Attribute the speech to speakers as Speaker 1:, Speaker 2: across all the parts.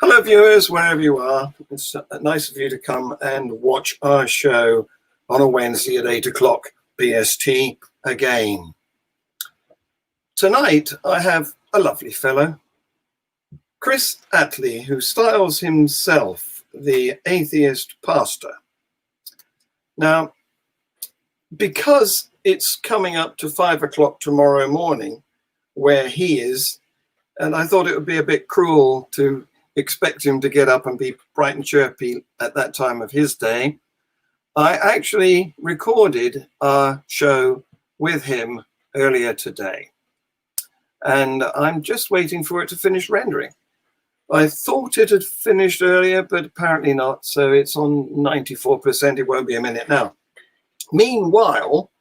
Speaker 1: Hello viewers, wherever you are. It's nice of you to come and watch our show on a Wednesday at 8 o'clock BST again. Tonight I have a lovely fellow, Chris Atlee, who styles himself the Atheist pastor. Now, because it's coming up to 5 o'clock tomorrow morning where he is, and I thought it would be a bit cruel to expect him to get up and be bright and chirpy at that time of his day, I actually recorded our show with him earlier today. And I'm just waiting for it to finish rendering. I thought it had finished earlier, but apparently not. So it's on 94%. It won't be a minute now. Meanwhile,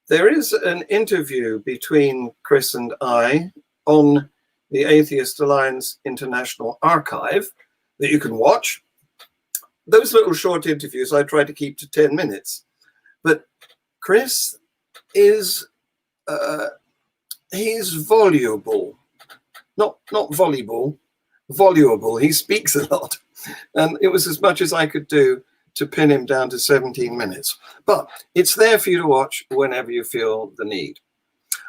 Speaker 1: there is an interview between Chris and I on the Atheist Alliance International Archive that you can watch. Those little short interviews I try to keep to 10 minutes. But Chris is, he's voluble. Not volleyball, voluble. He speaks a lot. And it was as much as I could do to pin him down to 17 minutes. But it's there for you to watch whenever you feel the need.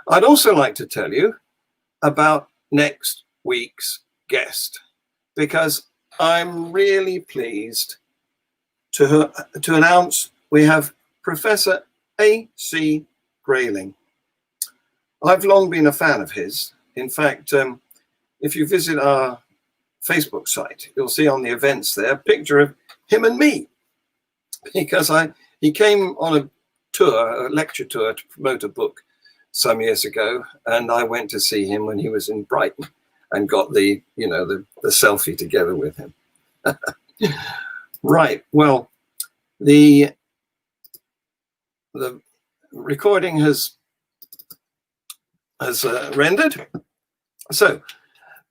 Speaker 1: I'd also like to tell you about next week's guest, because I'm really pleased to announce we have Professor A.C. Grayling. I've long been a fan of his. In fact, if you visit our Facebook site, you'll see on the events there a picture of him and me, because he came on a tour, a lecture tour to promote a book some years ago, and I went to see him when he was in Brighton and got the selfie together with him. Right. Well, the recording has rendered, so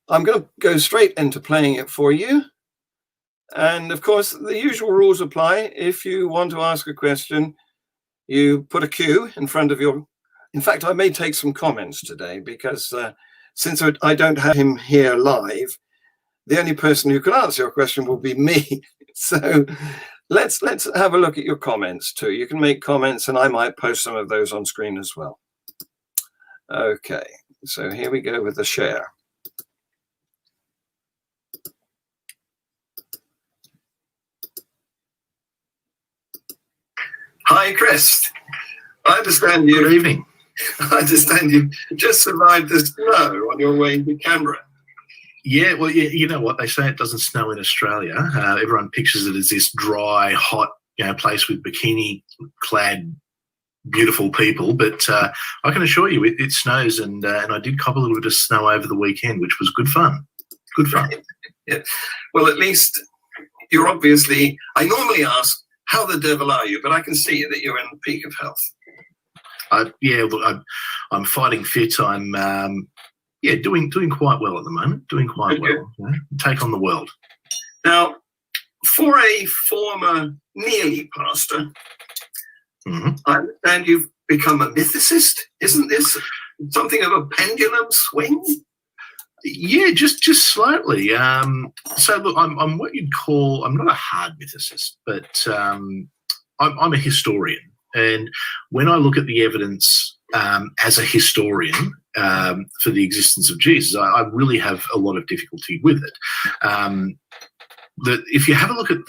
Speaker 1: I'm going to go straight into playing it for you. And of course, the usual rules apply. If you want to ask a question, you put a Q in front of your. In fact, I may take some comments today because since I don't have him here live, the only person who can answer your question will be me. So let's have a look at your comments too. You can make comments and I might post some of those on screen as well. Okay, so here we go with the share. Hi, Chris. I understand you.
Speaker 2: Good evening.
Speaker 1: I understand you just survived the snow on your way to Canberra.
Speaker 2: Yeah, well, you know what? They say it doesn't snow in Australia. Everyone pictures it as this dry, hot, place with bikini-clad, beautiful people. But I can assure you, it snows, and I did cop a little bit of snow over the weekend, which was good fun. Good fun.
Speaker 1: Right. Yeah. Well, at least you're obviously. I normally ask, "How the devil are you?" But I can see that you're in the peak of health.
Speaker 2: Look, I'm fighting fit. I'm doing quite well at the moment. Doing quite well. Take on the world.
Speaker 1: Now, for a former nearly pastor, I understand you've become a mythicist. Isn't this something of a pendulum swing?
Speaker 2: Yeah, just slightly. So look, I'm what you'd call. I'm not a hard mythicist, but I'm a historian. And when I look at the evidence as a historian for the existence of Jesus, I really have a lot of difficulty with it. That if you have a look at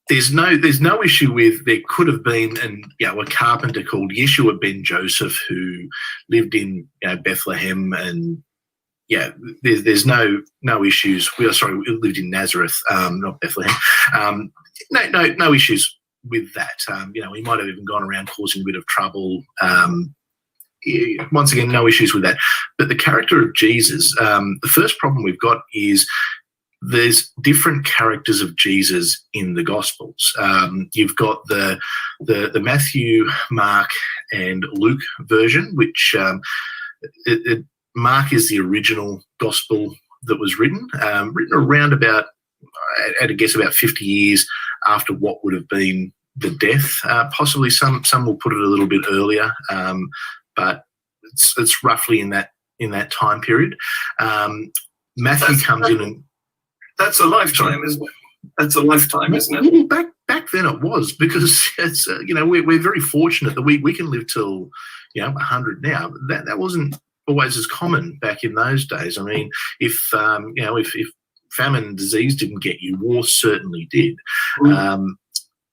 Speaker 2: there's no issue with there could have been a carpenter called Yeshua ben Joseph who lived in Bethlehem, and there's no issues. Sorry, we lived in Nazareth, not Bethlehem. No issues with that. He might have even gone around causing a bit of trouble. Once again, no issues with that. But the character of Jesus, the first problem we've got is there's different characters of Jesus in the Gospels. You've got the Matthew, Mark, and Luke version, which Mark is the original Gospel that was written around about, at a guess, about 50 years after what would have been the death. Possibly some will put it a little bit earlier, but it's roughly in that time period. Matthew comes in and
Speaker 1: that's a lifetime, isn't it? That's a lifetime, isn't it?
Speaker 2: Well, back then it was, because it's we're very fortunate that we can live till 100 now. That wasn't always as common back in those days. I mean, if famine and disease didn't get you, war certainly did.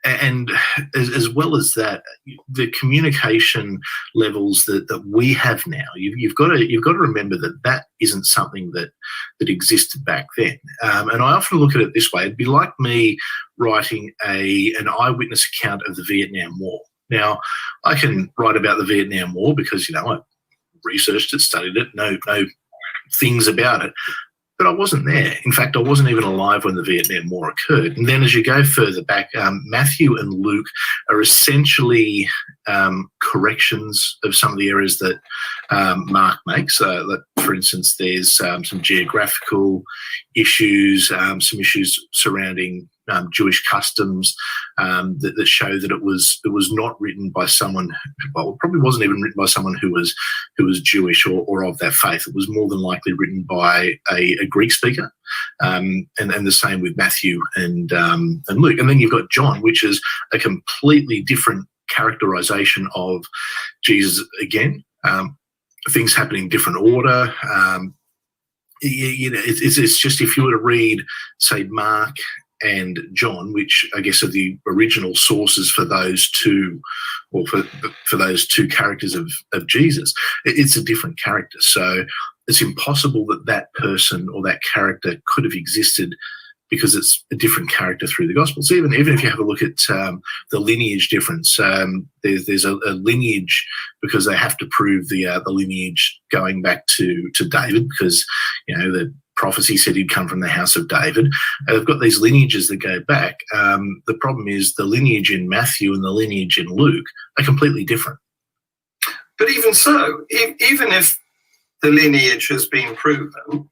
Speaker 2: And as well as that, the communication levels that we have now, you've got to remember that isn't something that existed back then. And I often look at it this way: it'd be like me writing an eyewitness account of the Vietnam War. Now, I can write about the Vietnam War because I researched it, studied it, know things about it. But I wasn't there. In fact, I wasn't even alive when the Vietnam War occurred. And then as you go further back, Matthew and Luke are essentially corrections of some of the errors that Mark makes. For instance, there's some geographical issues, some issues surrounding Jewish customs that show that it was not written by someone. Well, it probably wasn't even written by someone who was Jewish or of that faith. It was more than likely written by a Greek speaker, and the same with Matthew and Luke. And then you've got John, which is a completely different characterization of Jesus again. Things happen in different order. It's just, if you were to read, say, Mark and John, which I guess are the original sources for those two, or for those two characters of Jesus, it's a different character. So it's impossible that person or that character could have existed, because it's a different character through the Gospels. Even if you have a look at the lineage difference, there's a lineage, because they have to prove the lineage going back to David, because the prophecy said he'd come from the house of David. They've got these lineages that go back. The problem is the lineage in Matthew and the lineage in Luke are completely different.
Speaker 1: But even so, even if the lineage has been proven,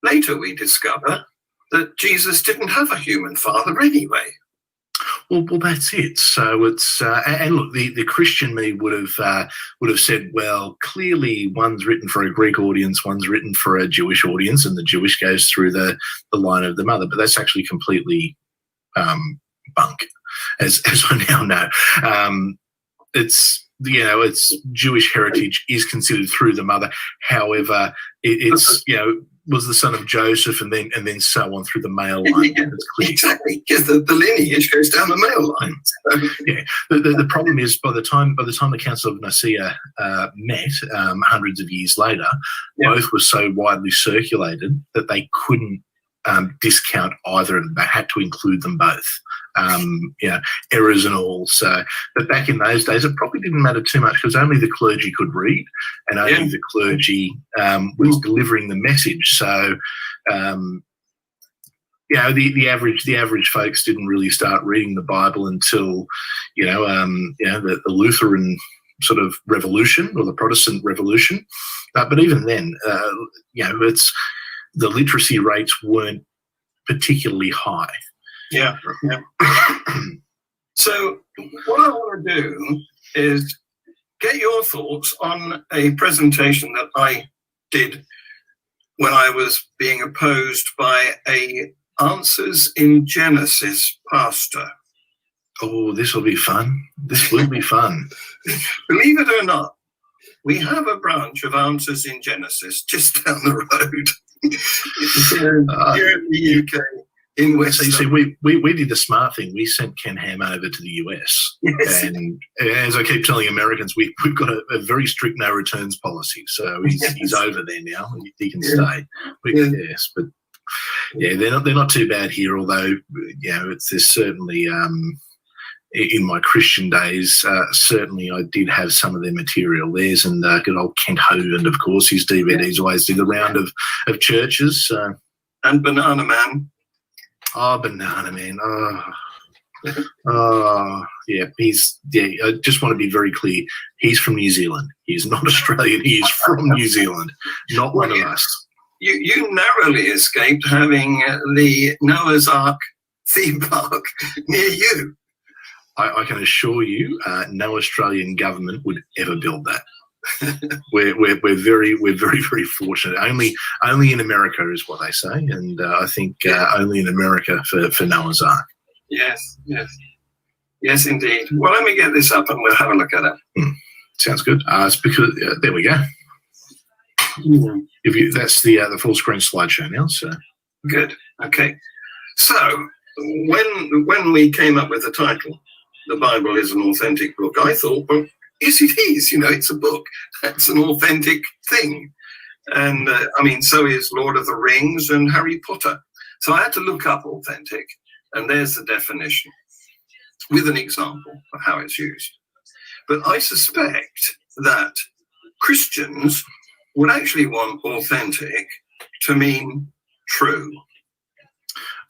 Speaker 1: later we discover that Jesus didn't have a human father anyway.
Speaker 2: Well, that's it. So it's and look, the Christian me would have said, well, clearly one's written for a Greek audience, one's written for a Jewish audience, and the Jewish goes through the line of the mother. But that's actually completely bunk, as I now know. It's Jewish heritage is considered through the mother. However, it's was the son of Joseph, and then so on through the male line.
Speaker 1: Yeah, exactly, because the lineage goes down the male line. So.
Speaker 2: Yeah, the problem is by the time the Council of Nicaea met hundreds of years later, both were so widely circulated that they couldn't discount either of them. They had to include them both. Errors and all. So, but back in those days, it probably didn't matter too much, because only the clergy could read, and only the clergy was delivering the message. So, the average folks didn't really start reading the Bible until, the Lutheran sort of revolution, or the Protestant Revolution. But even then, it's the literacy rates weren't particularly high.
Speaker 1: Yeah. So what I want to do is get your thoughts on a presentation that I did when I was being opposed by a Answers in Genesis pastor.
Speaker 2: Oh, this will be fun. This will be fun.
Speaker 1: Believe it or not, we have a branch of Answers in Genesis just down the road here in the UK. In West.
Speaker 2: So you see, we did the smart thing. We sent Ken Ham over to the US. Yes. And as I keep telling Americans, we've got a very strict no returns policy. So he's over there now. He can stay. Yes, but they're not too bad here. Although there's certainly in my Christian days, certainly I did have some of their material. Theirs and good old Kent Hovind, of course. His DVDs always did the round of churches.
Speaker 1: And Banana Man.
Speaker 2: Oh, Banana Man. Oh, yeah. I just want to be very clear. He's from New Zealand. He's not Australian. He is from New Zealand, not one of us.
Speaker 1: You narrowly escaped having the Noah's Ark theme park near you.
Speaker 2: I can assure you, no Australian government would ever build that. we're very very fortunate. Only in America is what they say, and I think only in America for Noah's Ark.
Speaker 1: Yes, indeed. Well, let me get this up and we'll have a look at it.
Speaker 2: Sounds good. It's because there we go. That's the full screen slideshow now. So
Speaker 1: good. Okay. So when we came up with the title, "The Bible is an Authentic Book," I thought, well, yes, it is. It's a book. That's an authentic thing. And so is Lord of the Rings and Harry Potter. So I had to look up authentic, and there's the definition with an example of how it's used. But I suspect that Christians would actually want authentic to mean true.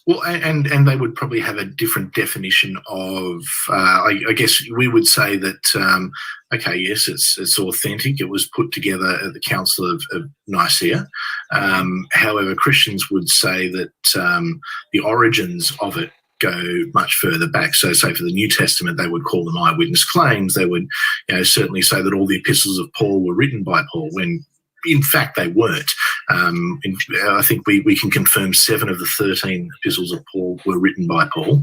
Speaker 2: Well, and they would probably have a different definition of, I guess we would say that, okay, yes, it's authentic. It was put together at the Council of Nicaea. However, Christians would say that the origins of it go much further back. So say for the New Testament, they would call them eyewitness claims. They would certainly say that all the epistles of Paul were written by Paul, when in fact they weren't. I think we can confirm 7 of the 13 epistles of Paul were written by Paul.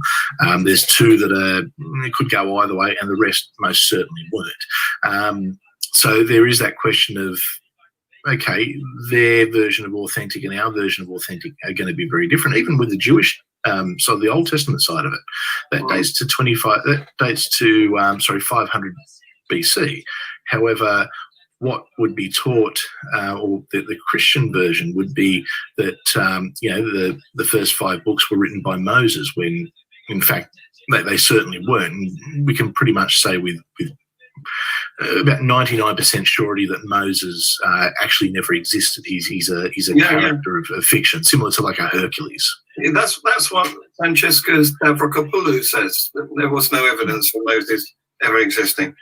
Speaker 2: There's 2 that could go either way, and the rest most certainly weren't. So there is that question of, okay, their version of authentic and our version of authentic are going to be very different, even with the Jewish side of the Old Testament side of it. That dates to 500 BC. However, what would be taught, or the Christian version would be that the first 5 books were written by Moses, when in fact they certainly weren't. And we can pretty much say with about 99% surety that Moses actually never existed. He's a character of fiction, similar to like a Hercules.
Speaker 1: Yeah, that's what Francesca Stavrokopoulou says. That there was no evidence for Moses ever existing.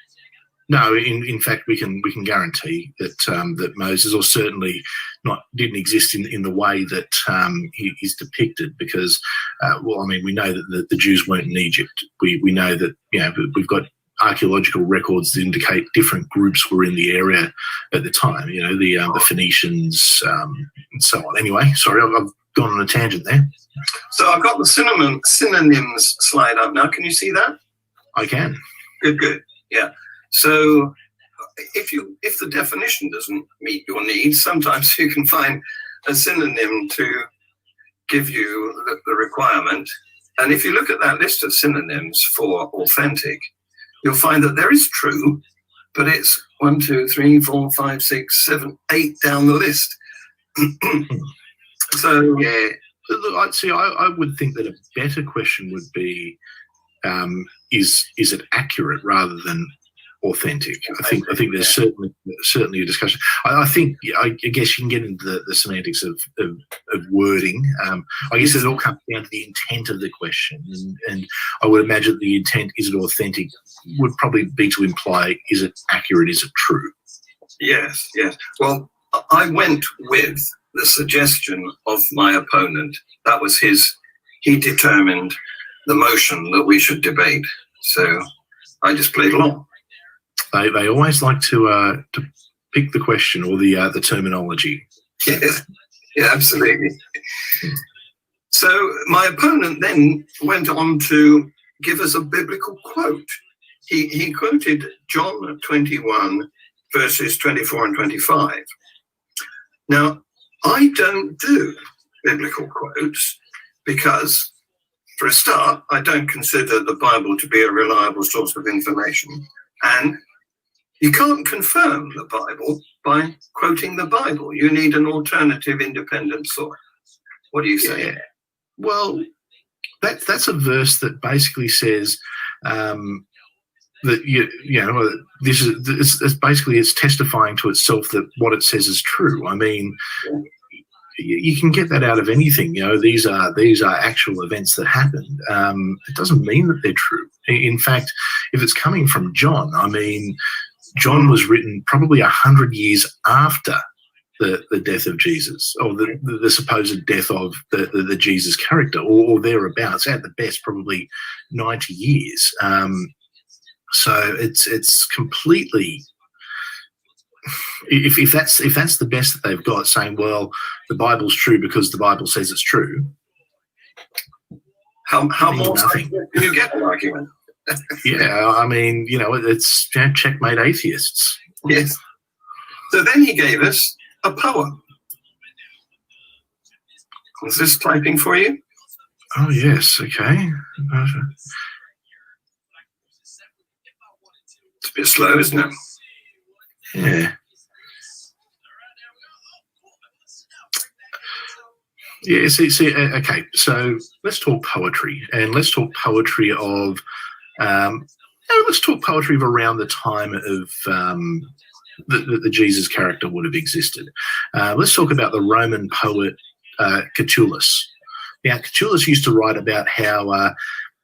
Speaker 2: No, in fact, we can guarantee that that Moses, or certainly didn't exist in the way that he's depicted, because we know that the Jews weren't in Egypt. We know that we've got archaeological records that indicate different groups were in the area at the time. The Phoenicians and so on. Anyway, sorry, I've gone on a tangent there.
Speaker 1: So I've got the synonyms slide up now. Can you see that?
Speaker 2: I can.
Speaker 1: Good. Yeah. So if the definition doesn't meet your needs, sometimes you can find a synonym to give you the requirement. And if you look at that list of synonyms for authentic, you'll find that there is true, but it's 1, 2, 3, 4, 5, 6, 7, 8 down the list. So
Speaker 2: yeah, look, I would think that a better question would be, is it accurate rather than authentic? I think there's certainly a discussion. I guess you can get into the semantics of wording. I guess it all comes down to the intent of the question, and I would imagine the intent, is it authentic, would probably be to imply, is it accurate, is it true?
Speaker 1: Yes. Well, I went with the suggestion of my opponent. That was he determined the motion that we should debate. So I just played along.
Speaker 2: They always like to pick the question or the terminology.
Speaker 1: Yeah, absolutely. So my opponent then went on to give us a biblical quote. He quoted John 21, verses 24 and 25. Now, I don't do biblical quotes because, for a start, I don't consider the Bible to be a reliable source of information. And you can't confirm the Bible by quoting the Bible. You need an alternative, independent source. What do you say?
Speaker 2: Yeah. Well, that's a verse that basically says that it's testifying to itself that what it says is true. I mean, you can get that out of anything. These are actual events that happened. It doesn't mean that they're true. In fact, if it's coming from John, I mean, John was written probably 100 years after the death of Jesus, or the supposed death of the Jesus character, or thereabouts. At the best, probably 90 years. So it's completely if that's the best that they've got, saying, well, the Bible's true because the Bible says it's true.
Speaker 1: How more can you get an argument?
Speaker 2: Yeah, I mean, it's checkmate atheists.
Speaker 1: Yes. So then he gave us a poem. Is this typing for you?
Speaker 2: Oh, yes. Okay.
Speaker 1: It's a bit slow, isn't it?
Speaker 2: Yeah. Yeah, okay, so let's talk poetry, and let's talk poetry of, let's talk poetry of around the time of the Jesus character would have existed. Let's talk about the Roman poet Catullus. Now, Catullus used to write about how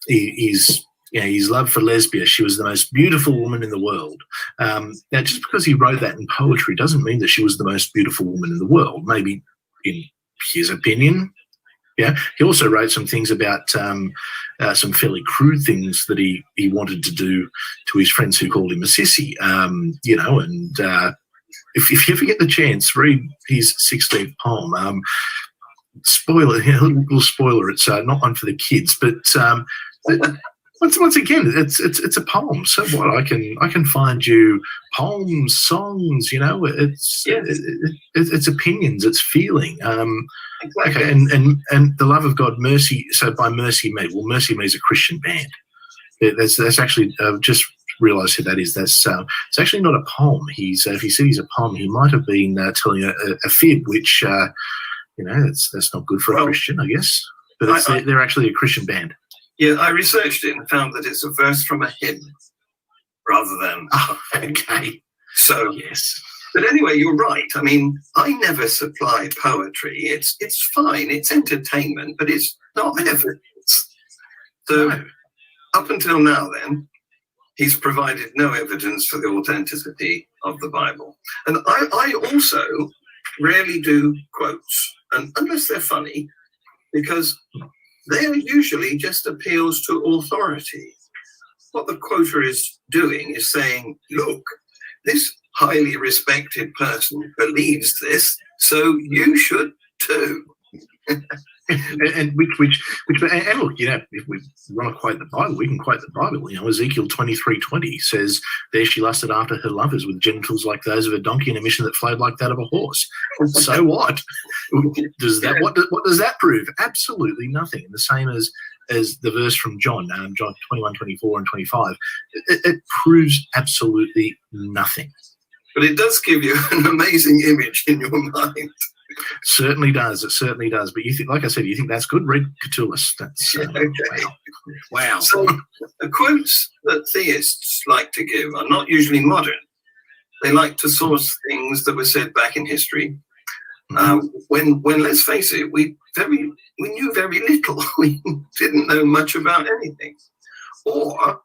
Speaker 2: his love for Lesbia, she was the most beautiful woman in the world. Now, just because he wrote that in poetry doesn't mean that she was the most beautiful woman in the world. Maybe in his opinion. Yeah, he also wrote some things about some fairly crude things that he wanted to do to his friends who called him a sissy. If you ever get the chance, read his 16th poem. Spoiler, little spoiler. It's not one for the kids, but once again, it's a poem. So what? I can find you poems, songs. It's opinions, it's feeling. Okay, and the love of God, mercy. So by Mercy Me, well, Mercy Me is a Christian band. That's actually just realised who that is. That's it's actually not a poem. If he said he's a poem, he might have been telling a fib, which that's not good for a Christian, I guess. But they're actually a Christian band.
Speaker 1: Yeah, I researched it and found that it's a verse from a hymn rather than.
Speaker 2: Oh, okay.
Speaker 1: So
Speaker 2: yes.
Speaker 1: But anyway, you're right. I mean, I never supply poetry. It's fine. It's entertainment, but it's not evidence. So up until now, then, he's provided no evidence for the authenticity of the Bible. And I also rarely do quotes, and unless they're funny, because they're usually just appeals to authority. What the quoter is doing is saying, look, this highly respected person believes this, so you should too.
Speaker 2: and look, if we want to quote the Bible, we can quote the Bible. Ezekiel 23:20 says, "There she lusted after her lovers with genitals like those of a donkey and a mission that flowed like that of a horse." So what? What does that prove? Absolutely nothing. And the same as the verse from John 21:24 and 25. It proves absolutely nothing.
Speaker 1: But it does give you an amazing image in your mind.
Speaker 2: Certainly does. It certainly does. But you think, like I said, you think that's good? Read Catullus. That's
Speaker 1: okay.
Speaker 2: Wow.
Speaker 1: So the quotes that theists like to give are not usually modern. They like to source things that were said back in history. When let's face it, we knew very little. We didn't know much about anything. Or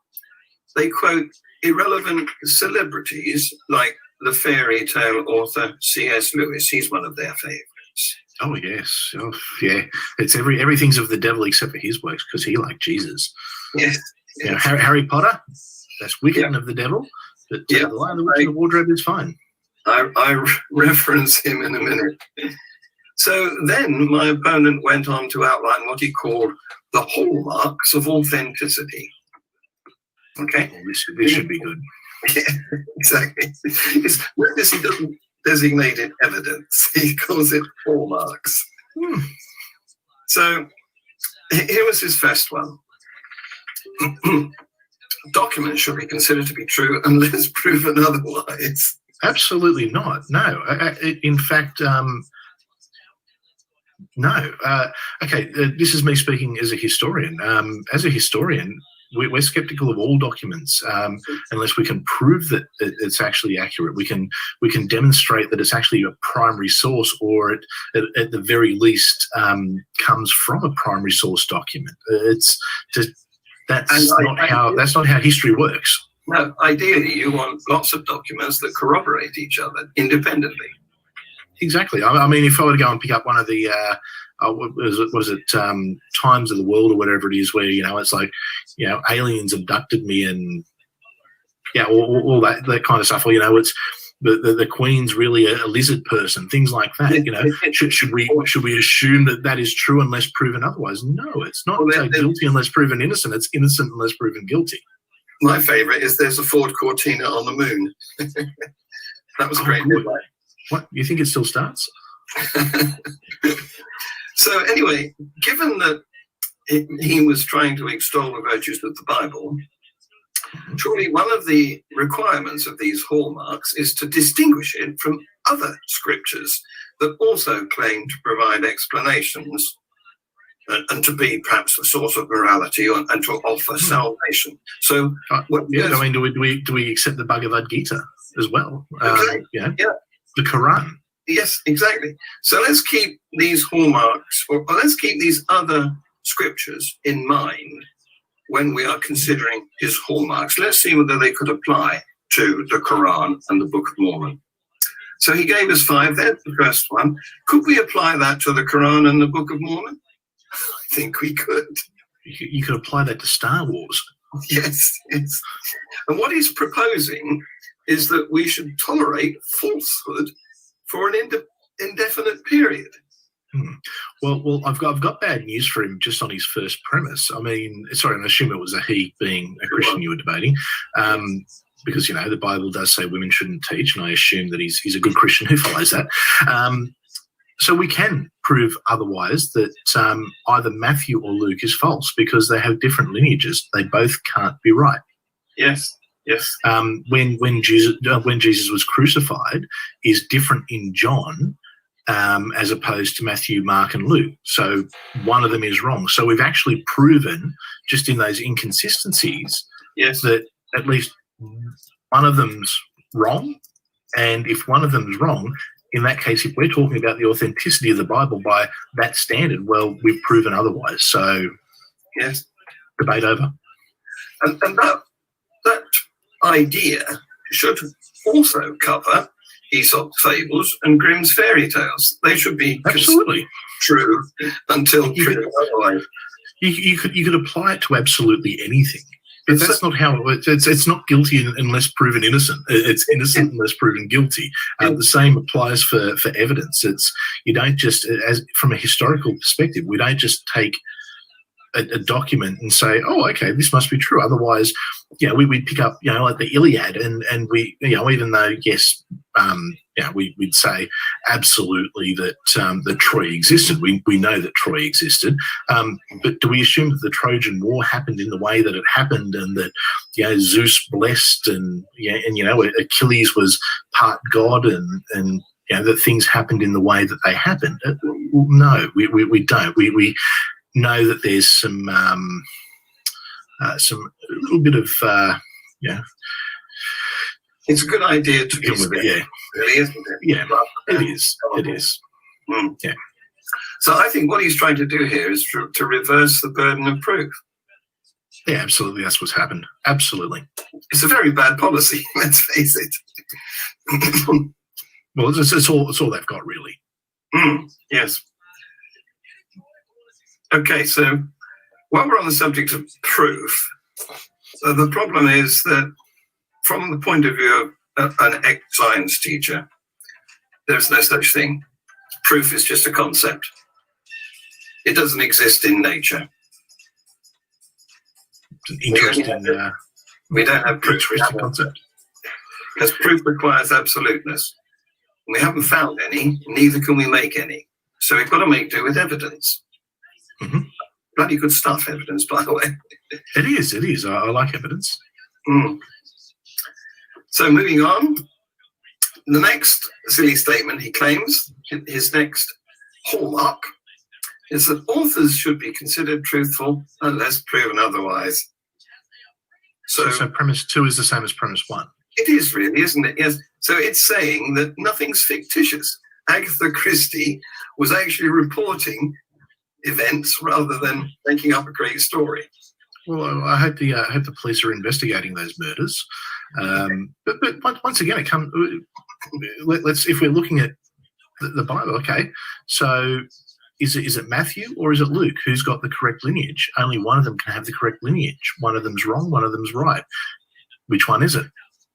Speaker 1: they quote irrelevant celebrities like the fairy tale author C.S. Lewis. He's one of their favorites.
Speaker 2: Oh, yes. Oh, yeah. It's everything's of the devil except for his works because he liked Jesus.
Speaker 1: Yes.
Speaker 2: Harry Potter, that's wicked and of the devil. But the Lion, the Witch, and the Wardrobe is fine.
Speaker 1: I reference him in a minute. So then my opponent went on to outline what he called the hallmarks of authenticity. Okay?
Speaker 2: Well, this should be good.
Speaker 1: Yeah, exactly. Notice he doesn't designate it evidence. He calls it hallmarks. So here was his first one. Documents should be considered to be true unless proven otherwise.
Speaker 2: Absolutely not. No. In fact, no. Okay, this is me speaking as a historian. As a historian, we're skeptical of all documents unless we can prove that it's actually accurate. We can demonstrate that it's actually a primary source, or at the very least comes from a primary source document. That's not how history works.
Speaker 1: No, ideally you want lots of documents that corroborate each other independently.
Speaker 2: Exactly. I mean, if I were to go and pick up one of the Times of the World or whatever it is, where it's like, aliens abducted me and all that kind of stuff. Or the Queen's really a lizard person, things like that. You know, should we assume that is true unless proven otherwise? No, it's not guilty unless proven innocent. It's innocent unless proven guilty.
Speaker 1: My favourite is there's a Ford Cortina on the moon. That was great.
Speaker 2: What, you think it still starts?
Speaker 1: So anyway, given that he was trying to extol the virtues of the Bible, surely one of the requirements of these hallmarks is to distinguish it from other scriptures that also claim to provide explanations and to be perhaps a source of morality and to offer salvation. So,
Speaker 2: do we accept the Bhagavad Gita as well?
Speaker 1: Okay.
Speaker 2: The Quran.
Speaker 1: Yes, exactly. So let's keep these hallmarks, or let's keep these other scriptures in mind when we are considering his hallmarks. Let's see whether they could apply to the Quran and the Book of Mormon. So he gave us 5 there, the first one. Could we apply that to the Quran and the Book of Mormon? I think we could.
Speaker 2: You could apply that to Star Wars.
Speaker 1: Yes. And what he's proposing is that we should tolerate falsehood for an indefinite period.
Speaker 2: Well, I've got bad news for him just on his first premise. I mean, sorry, I assume it was a he being a Christian you were debating, because, you know, the Bible does say women shouldn't teach, and I assume that he's a good Christian who follows that. So we can prove otherwise, that either Matthew or Luke is false because they have different lineages. They both can't be right.
Speaker 1: Yes.
Speaker 2: When Jesus was crucified is different in John as opposed to Matthew, Mark, and Luke. So one of them is wrong. So we've actually proven, just in those inconsistencies, that at least one of them's wrong. And if one of them's wrong, in that case, if we're talking about the authenticity of the Bible by that standard, well, we've proven otherwise. So,
Speaker 1: yes,
Speaker 2: debate over.
Speaker 1: And that idea should also cover Aesop's fables and Grimm's fairy tales. They should be
Speaker 2: absolutely
Speaker 1: true until proven otherwise.
Speaker 2: You could apply it to absolutely anything. But that's not how it works. It's not guilty unless proven innocent. It's innocent unless proven guilty. The same applies for evidence. You don't just, as from a historical perspective, we don't just take a document and say, oh, okay, this must be true. Otherwise, we'd pick up, like the Iliad, and we, even though, yes, we'd say absolutely that Troy existed. We know that Troy existed. But do we assume that the Trojan War happened in the way that it happened, and that, Zeus blessed, and Achilles was part god, and that things happened in the way that they happened? No, we don't. We know that there's some little bit of
Speaker 1: It's a good idea to
Speaker 2: deal with it,
Speaker 1: really, isn't it?
Speaker 2: Yeah, it is. It is. Yeah.
Speaker 1: So I think what he's trying to do here is to reverse the burden of proof.
Speaker 2: Yeah, absolutely. That's what's happened. Absolutely.
Speaker 1: It's a very bad policy. Let's face it.
Speaker 2: Well, it's all they've got, really.
Speaker 1: Yes. Okay, so while we're on the subject of proof, so the problem is that from the point of view of an ex-science teacher, there's no such thing. Proof is just a concept. It doesn't exist in nature.
Speaker 2: It's an interesting.
Speaker 1: We don't have proof.
Speaker 2: Interesting concept.
Speaker 1: Because proof requires absoluteness. We haven't found any, neither can we make any. So we've got to make do with evidence.
Speaker 2: Mm-hmm.
Speaker 1: Bloody good stuff, evidence, by the way.
Speaker 2: It is. I like evidence.
Speaker 1: So moving on, the next silly statement he claims, his next hallmark, is that authors should be considered truthful unless proven otherwise. So
Speaker 2: premise 2 is the same as premise 1.
Speaker 1: It is really, isn't it? Yes. So it's saying that nothing's fictitious. Agatha Christie was actually reporting events rather than making up a great story.
Speaker 2: Well, I hope the police are investigating those murders. But once again, it comes. Let's if we're looking at the Bible, okay. So is it Matthew or is it Luke who's got the correct lineage? Only one of them can have the correct lineage. One of them's wrong. One of them's right. Which one is it?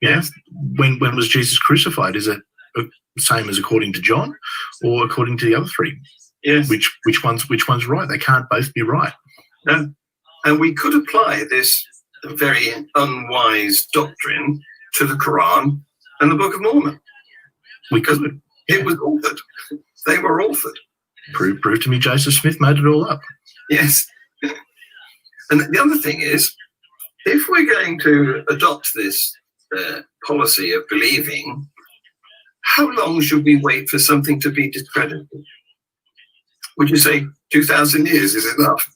Speaker 1: Yes.
Speaker 2: When was Jesus crucified? Is it the same as according to John, or according to the other three?
Speaker 1: Yes.
Speaker 2: Which one's right? They can't both be right.
Speaker 1: No. And we could apply this very unwise doctrine to the Quran and the Book of Mormon.
Speaker 2: We could.
Speaker 1: It was authored. They were authored.
Speaker 2: Prove to me Joseph Smith made it all up.
Speaker 1: Yes. And the other thing is, if we're going to adopt this policy of believing, how long should we wait for something to be discredited? Would you say 2,000 years is enough?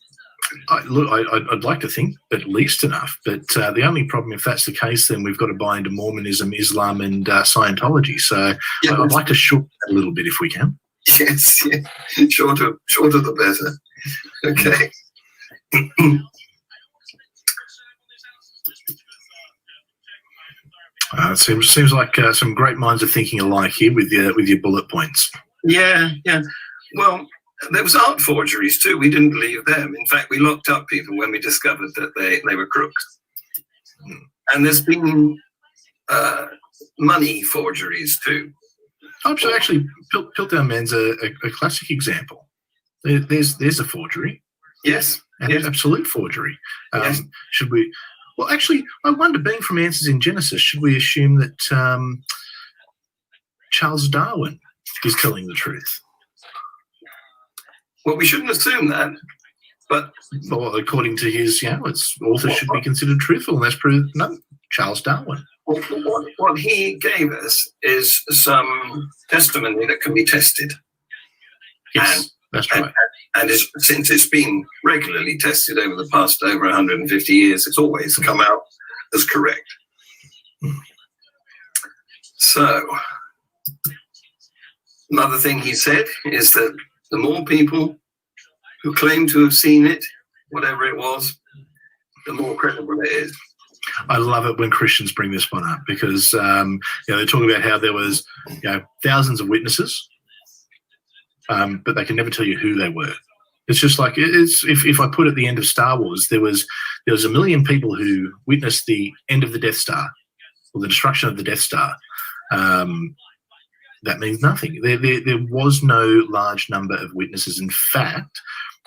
Speaker 2: I'd like to think at least enough, but the only problem, if that's the case, then we've got to buy into Mormonism, Islam, and Scientology. So
Speaker 1: Yes.
Speaker 2: I'd like to shorten that a little bit if we can.
Speaker 1: Yes, yeah. Shorter the better. Okay.
Speaker 2: It seems like some great minds are thinking alike here with your bullet points.
Speaker 1: Yeah. Well, there was art forgeries too. We didn't believe them. In fact, we locked up people when we discovered that they were crooks. And there's been money forgeries too.
Speaker 2: Actually, Piltdown Man's a classic example. There's a forgery.
Speaker 1: Yes. Yes.
Speaker 2: Absolute forgery.
Speaker 1: Yes.
Speaker 2: Should we? Well, actually, I wonder, being from Answers in Genesis, should we assume that Charles Darwin is telling the truth?
Speaker 1: Well, we shouldn't assume that, but
Speaker 2: Well, according to his, its author should be considered truthful, and that's proved no. Charles Darwin.
Speaker 1: what he gave us is some testimony that can be tested.
Speaker 2: Yes, that's right.
Speaker 1: And since it's been regularly tested over the past over 150 years, it's always come out as correct. So, another thing he said is that the more people who claim to have seen it, whatever it was, the more credible it is.
Speaker 2: I love it when Christians bring this one up because they talk about how there was thousands of witnesses, but they can never tell you who they were. It's just like if I put at the end of Star Wars, there was 1 million people who witnessed the end of the Death Star or the destruction of the Death Star. That means nothing. There was no large number of witnesses. In fact,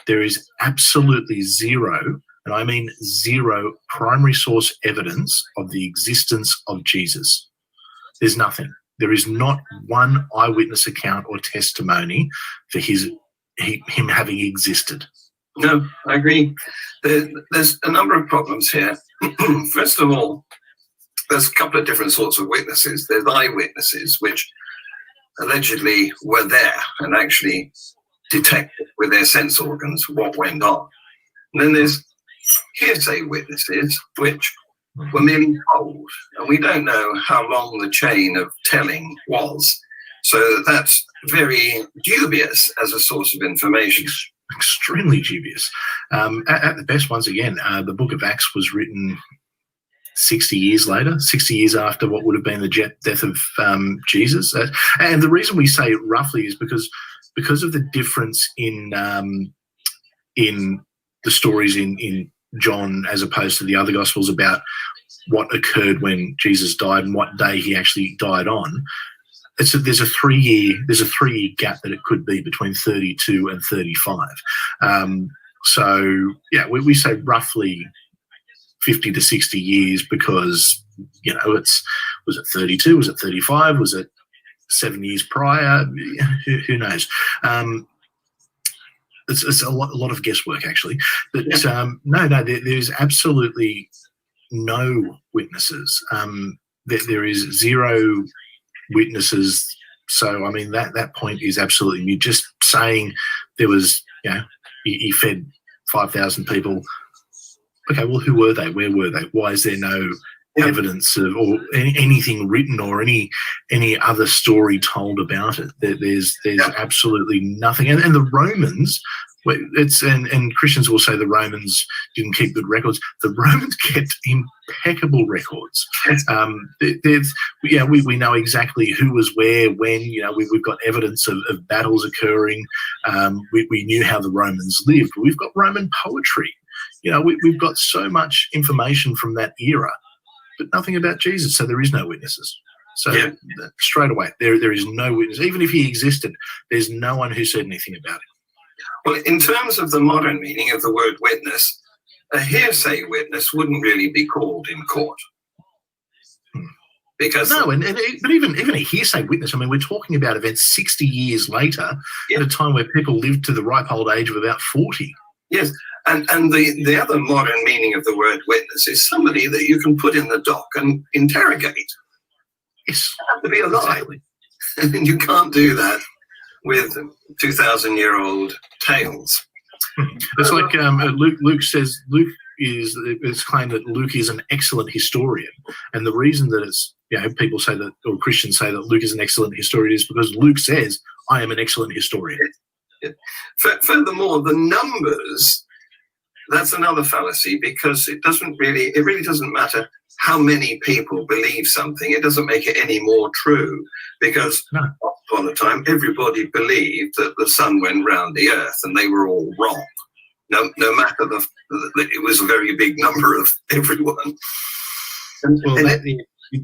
Speaker 2: there is absolutely zero, and I mean zero, primary source evidence of the existence of Jesus. There's nothing. There is not one eyewitness account or testimony for him having existed.
Speaker 1: No, I agree. There's a number of problems here. First of all, there's a couple of different sorts of witnesses. There's eyewitnesses, which allegedly were there and actually detected with their sense organs what went on. And then there's hearsay witnesses, which were merely told, and we don't know how long the chain of telling was. So that's very dubious as a source of information.
Speaker 2: Extremely dubious. At the best, once again, the Book of Acts was written 60 years later, 60 years after what would have been the death of Jesus. And the reason we say roughly is because of the difference in the stories in John as opposed to the other Gospels about what occurred when Jesus died and what day he actually died on. There's a 3 year gap that it could be between 32 and 35. So we say roughly 50 to 60 years because was it 32? Was it 35? Was it 7 years prior? Who knows? It's a lot of guesswork actually. But there's absolutely no witnesses. There is zero witnesses. So I mean that point is absolutely mute. Just saying there was he fed 5,000 people. Okay, well, who were they? Where were they? Why is there no evidence of or anything written or any other story told about it? There's absolutely nothing. And the Romans, and Christians will say the Romans didn't keep good records. The Romans kept impeccable records. We know exactly who was where, when. We've got evidence of battles occurring. We knew how the Romans lived. We've got Roman poetry. We've got so much information from that era but nothing about Jesus, so there is no witnesses. So straight away, there is no witness. Even if he existed, there's no one who said anything about him.
Speaker 1: Well, in terms of the modern meaning of the word witness, a hearsay witness wouldn't really be called in court. Because
Speaker 2: but even a hearsay witness, I mean, we're talking about events 60 years later, at a time where people lived to the ripe old age of about 40.
Speaker 1: Yes, and the other modern meaning of the word witness is somebody that you can put in the dock and interrogate.
Speaker 2: Yes,
Speaker 1: you have to be alive. And you can't do that with 2,000-year-old tales.
Speaker 2: It's like Luke says, it's claimed that Luke is an excellent historian. And the reason that it's, people say that, or Christians say that Luke is an excellent historian is because Luke says, I am an excellent historian.
Speaker 1: Furthermore, the numbers, that's another fallacy, because it really doesn't matter how many people believe something. It doesn't make it any more true, because upon a time everybody believed that the sun went round the earth, and they were all wrong. No matter it was a very big number of everyone.
Speaker 2: Well,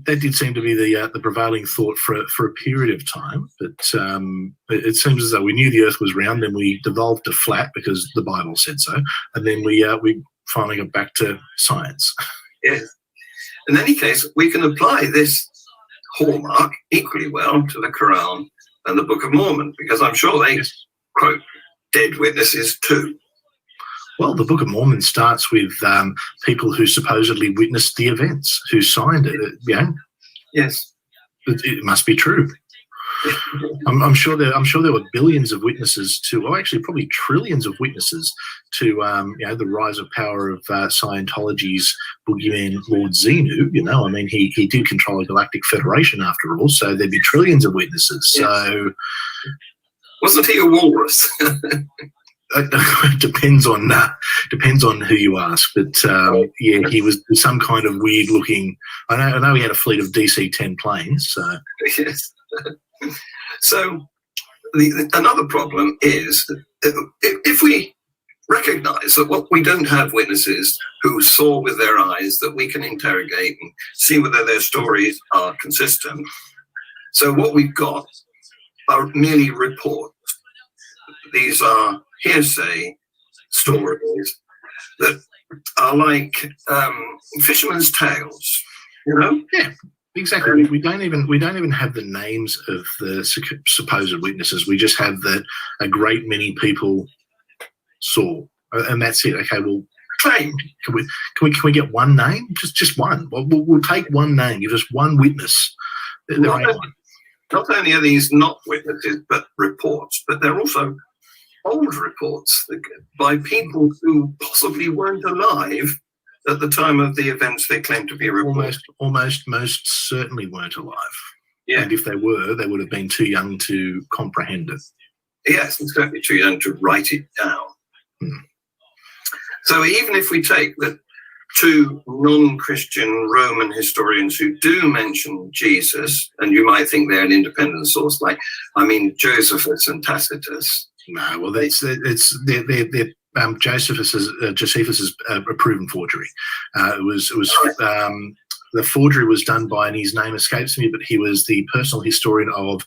Speaker 2: that did seem to be the prevailing thought for a period of time, but it seems as though we knew the Earth was round, then we devolved to flat because the Bible said so, and then we finally got back to science.
Speaker 1: Yes. In any case, we can apply this hallmark equally well to the Quran and the Book of Mormon, because I'm sure they quote dead witnesses too.
Speaker 2: Well, the Book of Mormon starts with people who supposedly witnessed the events, who signed it.
Speaker 1: Yes,
Speaker 2: it must be true. I'm sure there were billions of witnesses actually probably trillions of witnesses to the rise of power of Scientology's boogeyman Lord Xenu. I mean, he did control a galactic federation after all, so there'd be trillions of witnesses.
Speaker 1: Yes.
Speaker 2: So
Speaker 1: wasn't he a walrus?
Speaker 2: It depends on who you ask, but he was some kind of weird looking. I know he had a fleet of DC-10 planes. So
Speaker 1: yes. So another problem is if we recognise that we don't have witnesses who saw with their eyes that we can interrogate and see whether their stories are consistent. So what we've got are merely reports. These are hearsay stories that are like fishermen's tales,
Speaker 2: Yeah, exactly. We don't even have the names of the supposed witnesses. We just have that a great many people saw, and that's it. Okay, well, claim. Can we get one name? Just one. We'll take one name. Give us one witness.
Speaker 1: Not only are these not witnesses but reports, but they're also old reports by people who possibly weren't alive at the time of the events they claim to be reported.
Speaker 2: Most certainly weren't alive.
Speaker 1: Yeah.
Speaker 2: And if they were, they would have been too young to comprehend it.
Speaker 1: Yes, exactly, too young to write it down. So even if we take the two non-Christian Roman historians who do mention Jesus, and you might think they're an independent source, Josephus and Tacitus.
Speaker 2: No, well, Josephus is a proven forgery. The forgery was done by, and his name escapes me, but he was the personal historian of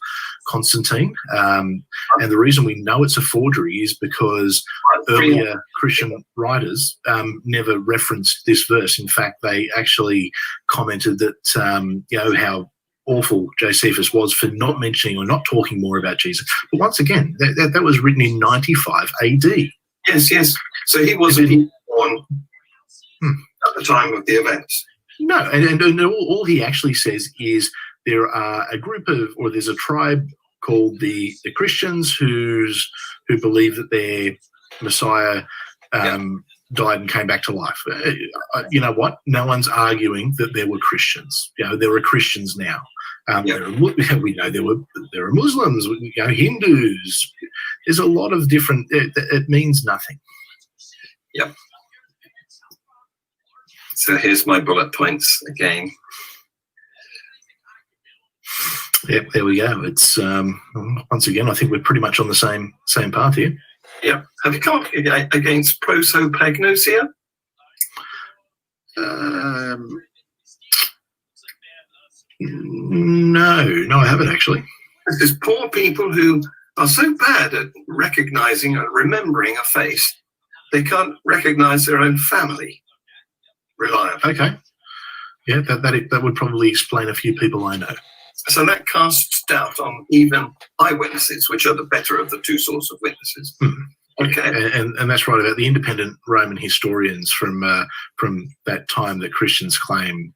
Speaker 2: Constantine. And the reason we know it's a forgery is because earlier Christian writers never referenced this verse. In fact, they actually commented that, how awful Josephus was for not mentioning or not talking more about Jesus. But once again, that was written in 95 AD.
Speaker 1: Yes. So he wasn't born at the time of the events.
Speaker 2: No, and all he actually says is there are there's a tribe called the Christians who believe that their Messiah died and came back to life. You know what? No one's arguing that there were Christians. There are Christians now. We know there are Muslims, Hindus. There's a lot of different. It means nothing.
Speaker 1: Yep. So here's my bullet points again.
Speaker 2: Yep, there we go. It's once again, I think we're pretty much on the same path here.
Speaker 1: Yeah. Have you come up against prosopagnosia?
Speaker 2: No, I haven't actually.
Speaker 1: This is poor people who are so bad at recognizing and remembering a face, they can't recognize their own family reliably.
Speaker 2: Okay. Yeah, that would probably explain a few people I know.
Speaker 1: So that casts doubt on even eyewitnesses, which are the better of the two sorts of witnesses. Okay.
Speaker 2: And that's right about the independent Roman historians from that time that Christians claim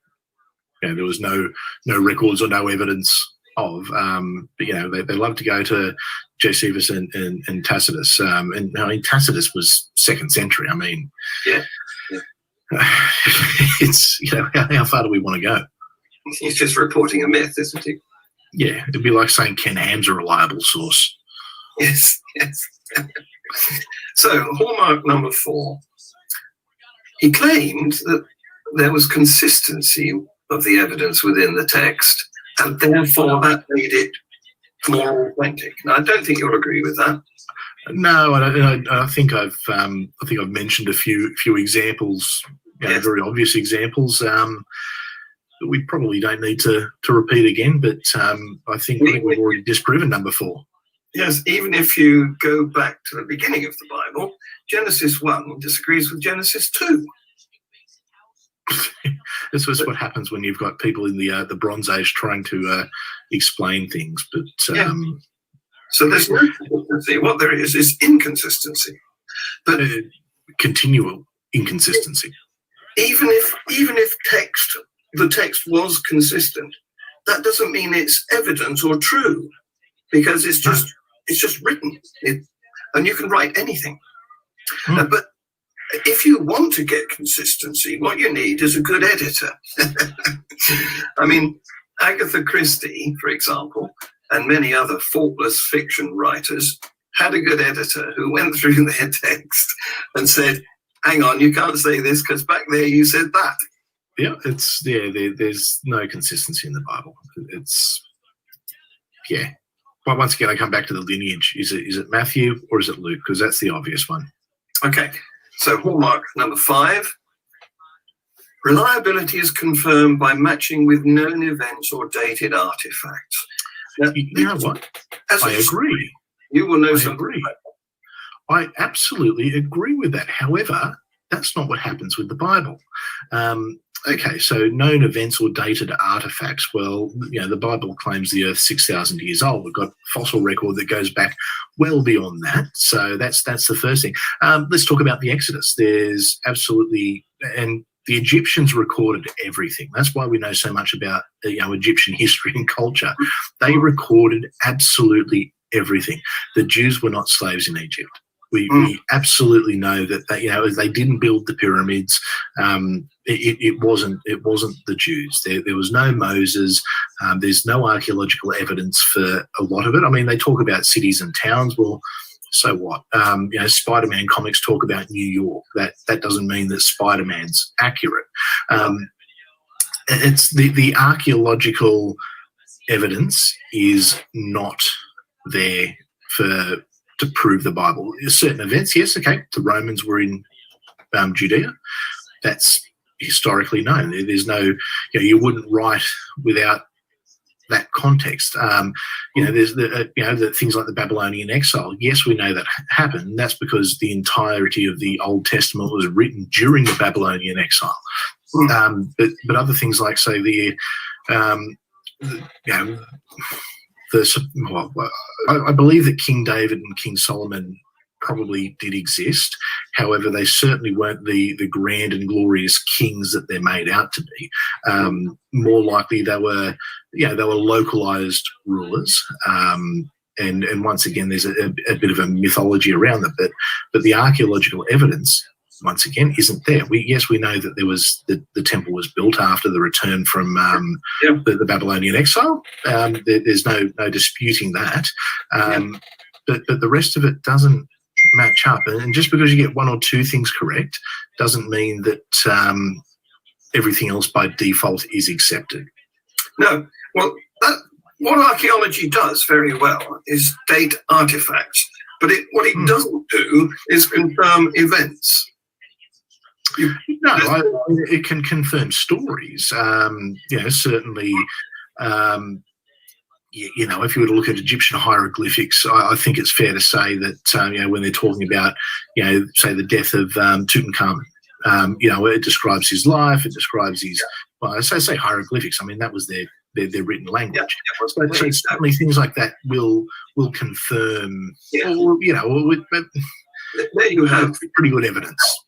Speaker 2: there was no records or no evidence of. But they love to go to Josephus and Tacitus. And I mean, Tacitus was 2nd century. I mean,
Speaker 1: yeah.
Speaker 2: It's how far do we want to go?
Speaker 1: He's just reporting a myth, isn't he?
Speaker 2: Yeah, it'd be like saying Ken Ham's a reliable source.
Speaker 1: Yes. So, hallmark number 4. He claimed that there was consistency of the evidence within the text, and therefore that made it more authentic. Now, I don't think you'll agree with that.
Speaker 2: No, I think I've mentioned a few examples, very obvious examples that we probably don't need to repeat again. But I think we've already disproven number 4.
Speaker 1: Yes, even if you go back to the beginning of the Bible, Genesis 1 disagrees with Genesis 2.
Speaker 2: That's what happens when you've got people in the Bronze Age trying to explain things. But
Speaker 1: so there's no consistency. What there is inconsistency. But
Speaker 2: continual inconsistency.
Speaker 1: Even if the text was consistent, that doesn't mean it's evident or true, because it's just written, and you can write anything. But if you want to get consistency, what you need is a good editor. I mean, Agatha Christie, for example, and many other faultless fiction writers had a good editor who went through their text and said, hang on, you can't say this because back there you said that.
Speaker 2: Yeah, there's no consistency in the Bible. But once again, I come back to the lineage. Is it Matthew or is it Luke? Because that's the obvious one.
Speaker 1: Okay, so hallmark number 5. Reliability is confirmed by matching with known events or dated artifacts. Now,
Speaker 2: you know what? I agree.
Speaker 1: You will know
Speaker 2: something. I absolutely agree with that. However, that's not what happens with the Bible. Okay, so known events or dated artifacts. Well, the Bible claims the Earth's 6,000 years old. We've got fossil record that goes back well beyond that. So that's the first thing. Let's talk about the Exodus. There's absolutely, and the Egyptians recorded everything. That's why we know so much about Egyptian history and culture. They recorded absolutely everything. The Jews were not slaves in Egypt. We absolutely know that they didn't build the pyramids. It wasn't the Jews. There was no Moses. There's no archaeological evidence for a lot of it. I mean, they talk about cities and towns. Well, so what? Spider-Man comics talk about New York. That doesn't mean that Spider-Man's accurate. It's the archaeological evidence is not there to prove the Bible. Certain events, yes, okay, the Romans were in Judea. That's historically known. There's no, you wouldn't write without that context. There's the things like the Babylonian exile. Yes, we know that happened. That's because the entirety of the Old Testament was written during the Babylonian exile. But other things like, say, I believe that King David and King Solomon probably did exist. However, they certainly weren't the grand and glorious kings that they're made out to be. More likely, they were localized rulers. And once again, there's a bit of a mythology around them. But the archaeological evidence, once again, isn't there. We know that there was the temple was built after the return from the Babylonian exile. There's no disputing that. But the rest of it doesn't match up. And just because you get one or two things correct doesn't mean that everything else by default is accepted.
Speaker 1: No. Well, what archaeology does very well is date artifacts. But what it doesn't do is confirm events.
Speaker 2: No, it can confirm stories. Certainly You know, if you were to look at Egyptian hieroglyphics, I think it's fair to say that, you know, when they're talking about, you know, say the death of Tutankhamun, you know, it describes his life, it describes his, well, I say hieroglyphics, I mean, that was their written language. So certainly things like that will confirm, or, you know,
Speaker 1: there you have
Speaker 2: pretty good evidence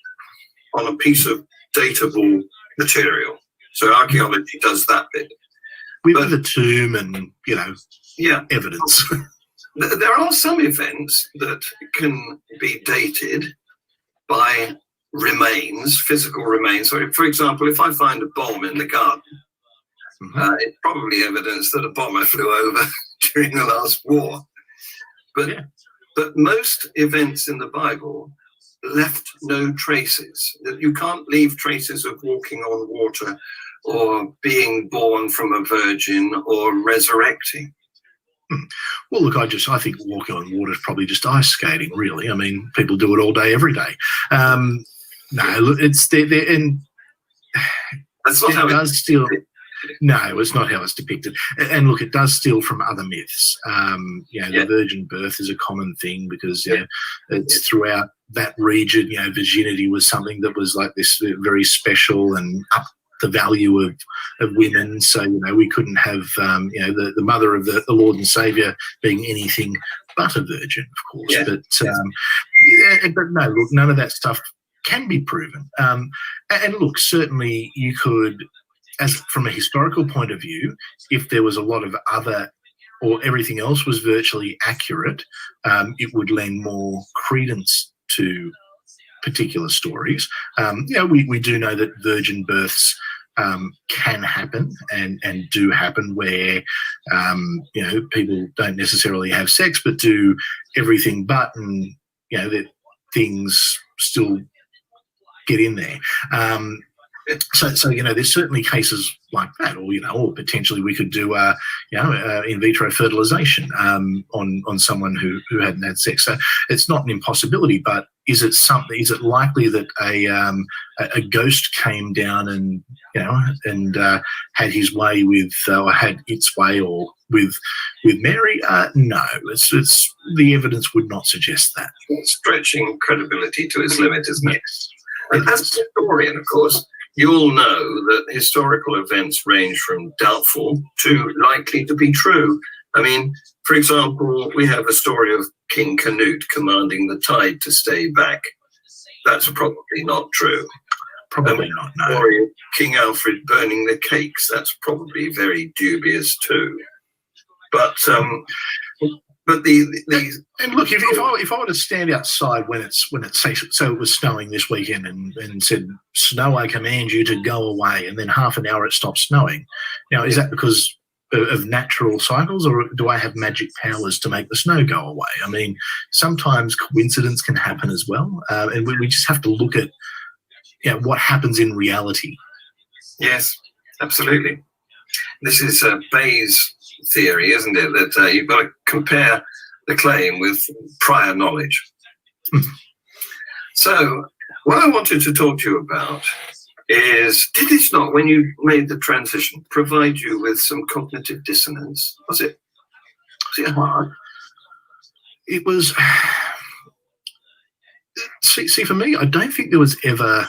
Speaker 1: on a piece of datable material. So archaeology does that bit.
Speaker 2: With the tomb and, you know, evidence.
Speaker 1: There are some events that can be dated by remains, physical remains. So, for example, if I find a bomb in the garden, it's probably evidence that a bomber flew over during the last war. But most events in the Bible left no traces. You can't leave traces of walking on water or being born from a virgin or resurrecting.
Speaker 2: Well, look, I think walking on water is probably just ice skating, really. I mean, people do it all day, every day. No, look, it's there, and
Speaker 1: that's not how it does
Speaker 2: steal. No, it's not how it's depicted. And look, it does steal from other myths. You know, the virgin birth is a common thing because it's throughout that region. You know, virginity was something that was like this very special and up the value of women. So, you know, we couldn't have, you know, the mother of the Lord and Saviour being anything but a virgin, of course.
Speaker 1: Yeah.
Speaker 2: But no, look, none of that stuff can be proven. And look, certainly you could, as from a historical point of view, if there was a lot of other, or everything else was virtually accurate, it would lend more credence to particular stories. You know, we do know that virgin births can happen and do happen where, you know, people don't necessarily have sex but do everything but, and, you know, that things still get in there. So you know, there's certainly cases like that, or, you know, or potentially we could do you know, in vitro fertilization on someone who hadn't had sex. So it's not an impossibility, but is it likely that a ghost came down and, you know, and had his way with, or had its way, or with Mary? No, it's the evidence would not suggest that.
Speaker 1: It's stretching credibility to its limit, isn't it? And as a historian, of course, you all know that historical events range from doubtful to likely to be true. I mean, for example, we have a story of King Canute commanding the tide to stay back. That's probably not true.
Speaker 2: Probably not, no.
Speaker 1: Story of King Alfred burning the cakes. That's probably very dubious too. But
Speaker 2: and look, if I were to stand outside when it's so it was snowing this weekend and said, "Snow, I command you to go away," and then half an hour it stopped snowing. Now, is that because of natural cycles, or do I have magic powers to make the snow go away? I mean, sometimes coincidence can happen as well, and we just have to look at, you know, what happens in reality.
Speaker 1: Yes, absolutely. This is Bayes' theory, isn't it? That you've got to compare the claim with prior knowledge. So what I wanted to talk to you about is, did this not, when you made the transition, provide you with some cognitive dissonance? Was it hard?
Speaker 2: It was. See, for me, I don't think there was ever.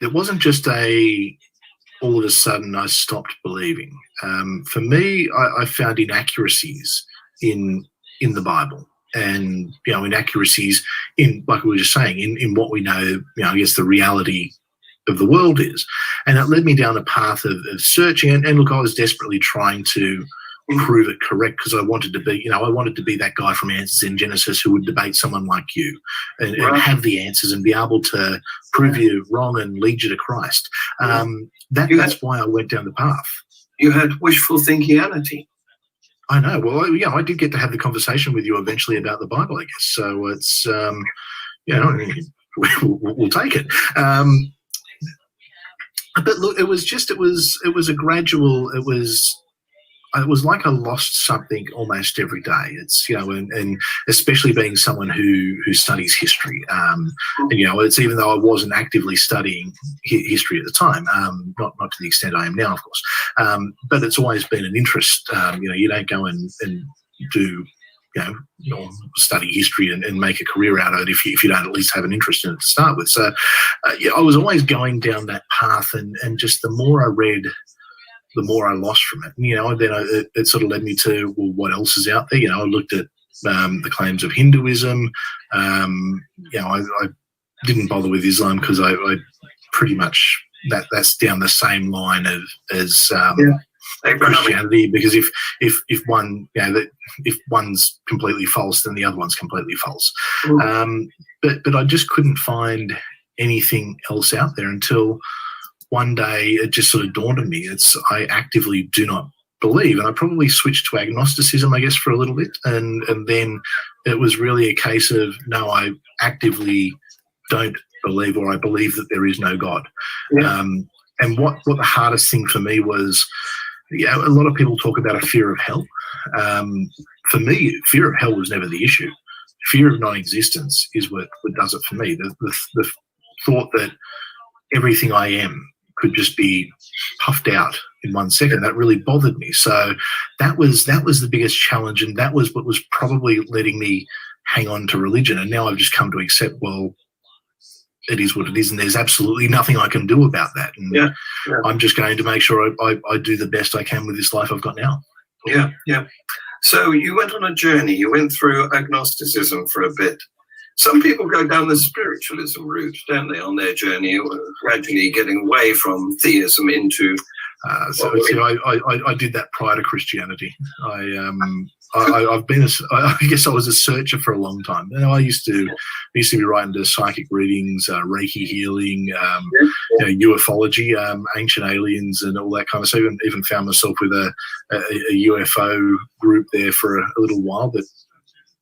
Speaker 2: It wasn't just all of a sudden I stopped believing. For me, I found inaccuracies in the Bible, and, you know, inaccuracies in, like we were just saying, in what we know, you know, I guess the reality of the world is. And that led me down a path of searching, and look, I was desperately trying to prove it correct, because I wanted to be, you know, I wanted to be that guy from Answers in Genesis who would debate someone like you and have the answers and be able to prove you wrong and lead you to Christ. That's why I went down the path.
Speaker 1: You had wishful thinkianity.
Speaker 2: I know. Well, yeah, I did get to have the conversation with you eventually about the Bible, I guess. So it's, you know, we'll take it. But look, it was a gradual. it was like I lost something almost every day. It's, and especially being someone who studies history, and, it's even though I wasn't actively studying history at the time, not to the extent I am now, of course, but it's always been an interest. You don't go and do, study history and make a career out of it if you don't at least have an interest in it to start with. So, I was always going down that path, and just the more I read, the more I lost from it. And then it sort of led me to, well, what else is out there? I looked at the claims of Hinduism. I didn't bother with Islam because I pretty much that's down the same line as Christianity, because if one if one's completely false, then the other one's completely false. But I just couldn't find anything else out there until one day it just sort of dawned on me. I actively do not believe, and I probably switched to agnosticism, I guess, for a little bit, and then it was really a case of, no, I actively don't believe, or I believe that there is no God. And what the hardest thing for me was, a lot of people talk about a fear of hell. For me, fear of hell was never the issue. Fear of non-existence is what does it for me. The thought that everything I am could just be puffed out in 1 second, that really bothered me. So that was the biggest challenge, and that was what was probably letting me hang on to religion. And now I've just come to accept, well, it is what it is, and there's absolutely nothing I can do about that. And I'm just going to make sure I do the best I can with this life I've got now.
Speaker 1: Yeah. So you went on a journey. You went through agnosticism for a bit. Some people go down the spiritualism route, don't they, on their journey, gradually getting away from theism into...
Speaker 2: I did that prior to Christianity. I've been I guess I was a searcher for a long time. I used to be writing to psychic readings, Reiki healing, ufology, ancient aliens, and all that kind of stuff. Even found myself with a UFO group there for a little while, but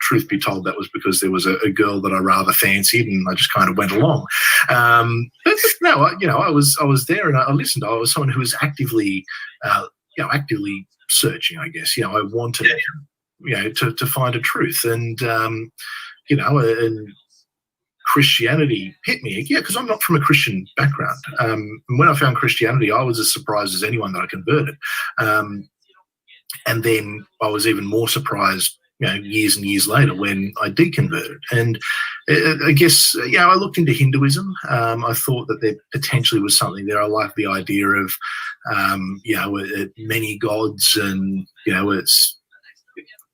Speaker 2: truth be told, that was because there was a girl that I rather fancied, and I just kind of went along. But no, I was there, and I listened. I was someone who was actively searching, I guess. I wanted, to find a truth, and and Christianity hit me, because I'm not from a Christian background. And when I found Christianity, I was as surprised as anyone that I converted. And then I was even more surprised, years and years later when I deconverted. And I guess, I looked into Hinduism. I thought that there potentially was something there. I liked the idea of, many gods, and, it's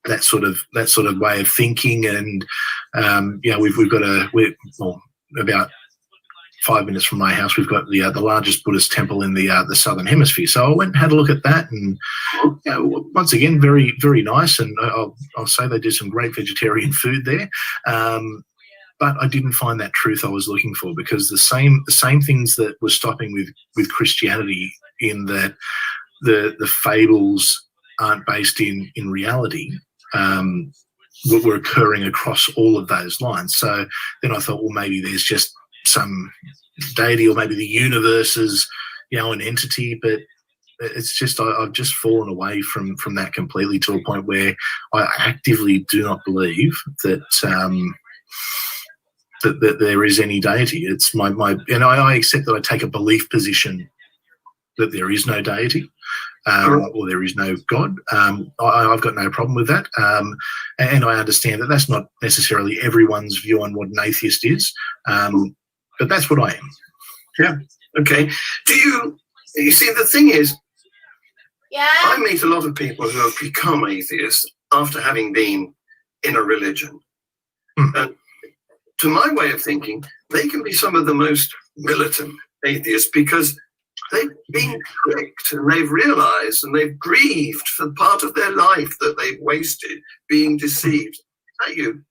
Speaker 2: that sort of way of thinking. And, we've got about 5 minutes from my house, we've got the largest Buddhist temple in the Southern Hemisphere. So I went and had a look at that, and once again, very, very nice. And I'll say they do some great vegetarian food there. But I didn't find that truth I was looking for, because the same things that were stopping with Christianity, in that the fables aren't based in reality, were occurring across all of those lines. So then I thought, well, maybe there's just some deity, or maybe the universe is, an entity. But it's just, I've just fallen away from that completely, to a point where I actively do not believe that that there is any deity. It's and I accept that I take a belief position that there is no deity, or there is no God. I've got no problem with that. And I understand that that's not necessarily everyone's view on what an atheist is. But that's what I am.
Speaker 1: Yeah. Okay. You see, the thing is, I meet a lot of people who have become atheists after having been in a religion. And to my way of thinking, they can be some of the most militant atheists, because they've been tricked, and they've realized, and they've grieved for part of their life that they've wasted being deceived. Is that you?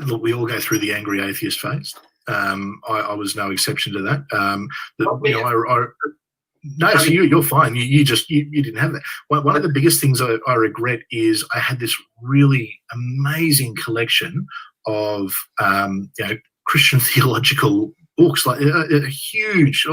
Speaker 2: Look, we all go through the angry atheist phase. I was no exception to that. No, so you're fine. You didn't have that. One of the biggest things I regret is I had this really amazing collection of Christian theological books, like a huge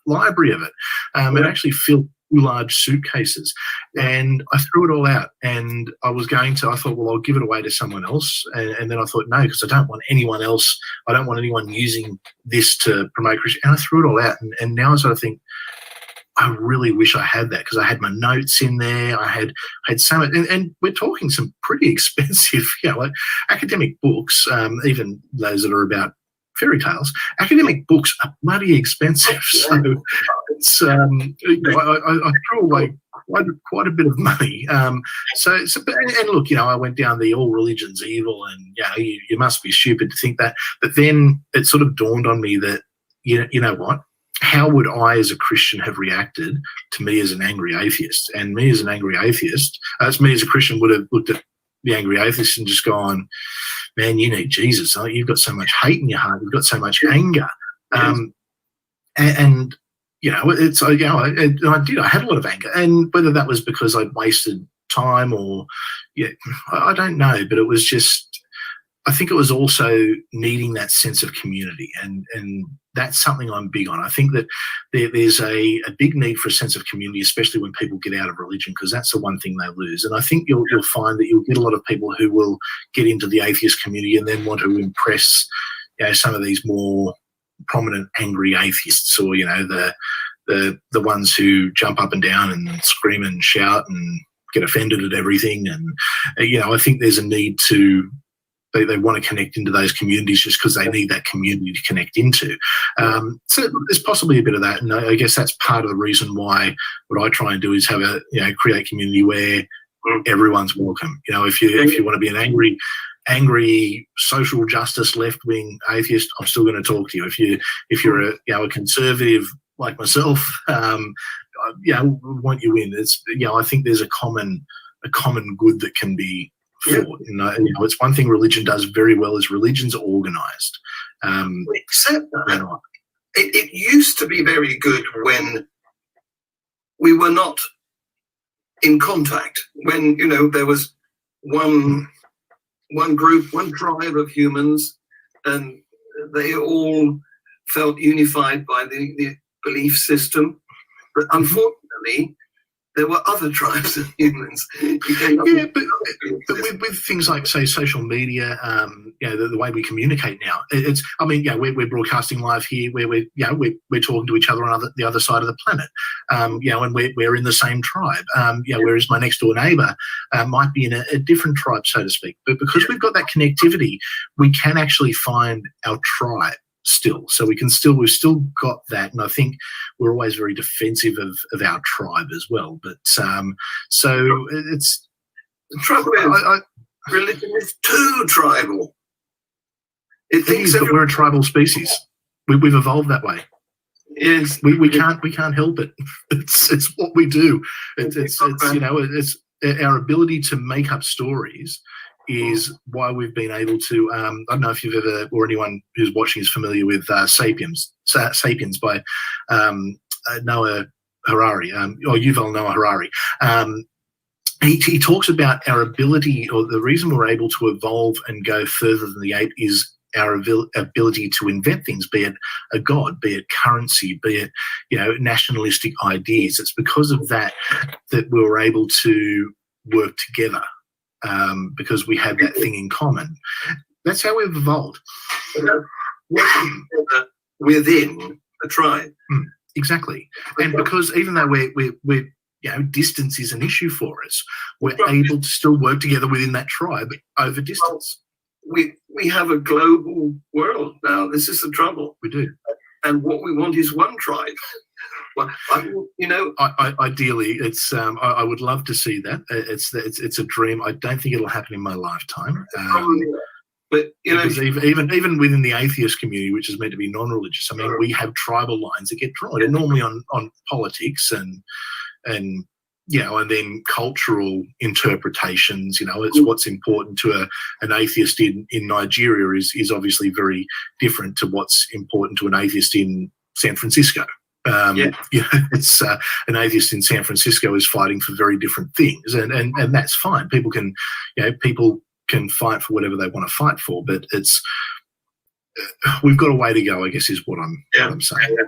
Speaker 2: library of it. It actually filled large suitcases, and I threw it all out. And I thought, well, I'll give it away to someone else. And then I thought, no, because I don't want anyone using this to promote Christian. And I threw it all out. And now I sort of think, I really wish I had that, because I had my notes in there. I had so much, and we're talking some pretty expensive, like academic books, even those that are about fairy tales. Academic books are bloody expensive, so it's I threw away quite a bit of money. And look, I went down the all religions evil, and you must be stupid to think that. But then it sort of dawned on me that you know what? How would I, as a Christian, have reacted to me as an angry atheist? And me as an angry atheist, me as a Christian, would have looked at the angry atheist and just gone, man, you need Jesus. You've got so much hate in your heart. You've got so much anger. And it's, I did. I had a lot of anger. And whether that was because I'd wasted time or, I don't know. But it was just, I think it was also needing that sense of community. And that's something I'm big on. I think that there's a big need for a sense of community, especially when people get out of religion, because that's the one thing they lose. And I think you'll find that you'll get a lot of people who will get into the atheist community and then want to impress some of these more prominent angry atheists, or the ones who jump up and down and scream and shout and get offended at everything. And I think there's a need to they want to connect into those communities just because they need that community to connect into. So there's possibly a bit of that, and I guess that's part of the reason why what I try and do is have create community where everyone's welcome. If you want to be an angry social justice left-wing atheist, I'm still going to talk to you. If you're a conservative like myself, want you in. It's I think there's a common good that can be fought. It's one thing religion does very well is religion's organised.
Speaker 1: Except that it used to be very good when we were not in contact. When there was one group, one tribe of humans, and they all felt unified by the belief system. But unfortunately, there were other tribes of humans.
Speaker 2: But with things like, say, social media, the way we communicate now, we're broadcasting live here, where we're talking to each other on the other side of the planet, and we're in the same tribe, whereas my next door neighbour might be in a different tribe, so to speak. But because we've got that connectivity, we can actually find our tribe still. So we've still got that, and I think we're always very defensive of our tribe as well. But so it's
Speaker 1: the trouble is, religion is too tribal. It thinks
Speaker 2: that we're a tribal species. We've evolved that way.
Speaker 1: Yes,
Speaker 2: we can't help it. It's what we do. It's our ability to make up stories is why we've been able to. I don't know if you've ever, or anyone who's watching is familiar with *Sapiens* by Noah Harari, or Yuval Noah Harari. He talks about our ability, or the reason we're able to evolve and go further than the ape is our ability to invent things, be it a god, be it currency, be it nationalistic ideas. It's because of that we were able to work together. Because we had that thing in common. That's how we've evolved.
Speaker 1: Within a tribe.
Speaker 2: Exactly. And because even though we're distance is an issue for us, we're able to still work together within that tribe over distance.
Speaker 1: We have a global world now. This is the trouble.
Speaker 2: We do.
Speaker 1: And what we want is one tribe. Well,
Speaker 2: ideally, it's. I would love to see that. It's a dream. I don't think it'll happen in my lifetime.
Speaker 1: But
Speaker 2: because even within the atheist community, which is meant to be non-religious, we have tribal lines that get drawn. And normally on politics and then cultural interpretations. It's what's important to an atheist in Nigeria is obviously very different to what's important to an atheist in San Francisco. It's an atheist in San Francisco is fighting for very different things, and that's fine. People can fight for whatever they want to fight for, but we've got a way to go, I guess, is what I'm saying.
Speaker 1: Yeah.